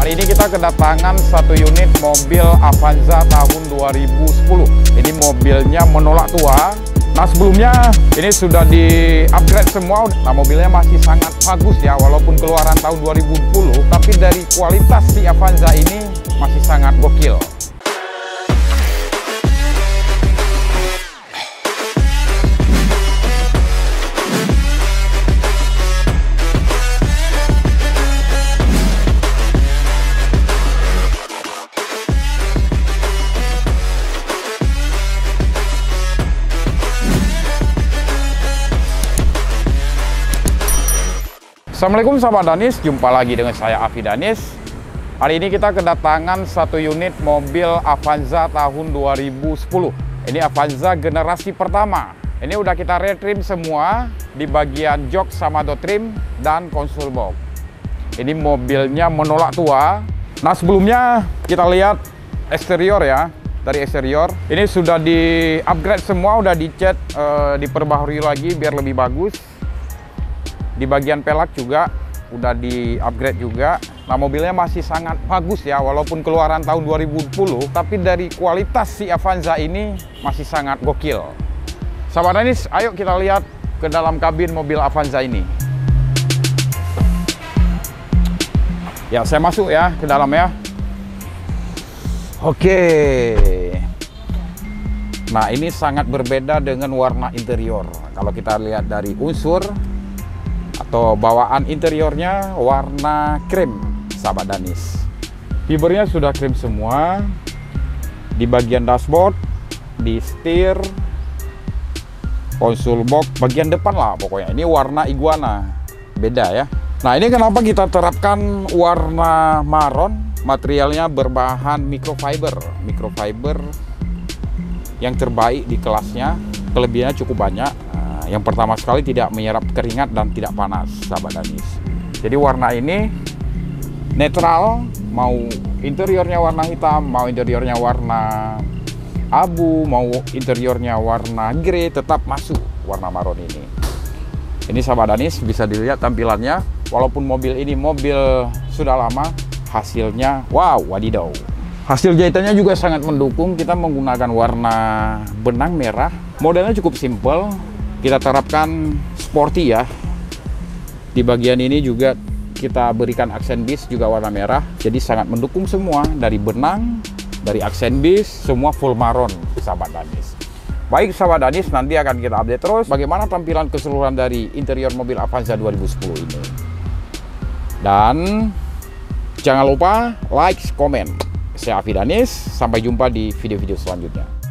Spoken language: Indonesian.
Hari ini kita kedatangan satu unit mobil Avanza tahun 2010. Ini mobilnya menolak tua. Nah, sebelumnya ini sudah di-upgrade semua. Nah, mobilnya masih sangat bagus ya, walaupun keluaran tahun 2010, tapi dari kualitas si Avanza ini masih sangat gokil. Assalamualaikum sahabat Danis, jumpa lagi dengan saya Afi Danis. Hari ini kita kedatangan satu unit mobil Avanza tahun 2010. Ini Avanza generasi pertama. Ini udah kita retrim semua di bagian jok sama door trim dan konsol box. Ini mobilnya menolak tua. Nah, sebelumnya kita lihat eksterior ya. Dari eksterior ini sudah di-upgrade semua, udah dicat, diperbaharui lagi biar lebih bagus. Di bagian pelak juga udah di-upgrade juga. Nah, mobilnya masih sangat bagus ya, walaupun keluaran tahun 2010, tapi dari kualitas si Avanza ini masih sangat gokil. Sahabat Danis, ayo kita lihat ke dalam kabin mobil Avanza ini. Ya, saya masuk ya ke dalam ya. Oke. Nah, ini sangat berbeda dengan warna interior. Kalau kita lihat dari unsur atau bawaan interiornya warna krim, sahabat Danis. Fibernya sudah krim semua. Di bagian dashboard, di setir, konsol box, bagian depan lah pokoknya. Ini warna iguana, beda ya. Nah, ini kenapa kita terapkan warna marron? Materialnya berbahan microfiber. Microfiber yang terbaik di kelasnya. Kelebihannya cukup banyak. Yang pertama sekali tidak menyerap keringat dan tidak panas, sahabat Danis. Jadi warna ini netral, mau interiornya warna hitam, mau interiornya warna abu, mau interiornya warna grey, tetap masuk warna marron ini. Ini sahabat Danis bisa dilihat tampilannya. Walaupun mobil ini mobil sudah lama, hasilnya wow, wadidaw. Hasil jahitannya juga sangat mendukung. Kita menggunakan warna benang merah. Modelnya cukup simple. Kita terapkan sporty ya. Di bagian ini juga kita berikan aksen bis juga warna merah. Jadi sangat mendukung semua. Dari benang, dari aksen bis, semua full marron, sahabat Danis. Baik sahabat Danis, nanti akan kita update terus bagaimana tampilan keseluruhan dari interior mobil Avanza 2010 ini. Dan jangan lupa like, komen. Saya Afi Danis. Sampai jumpa di video-video selanjutnya.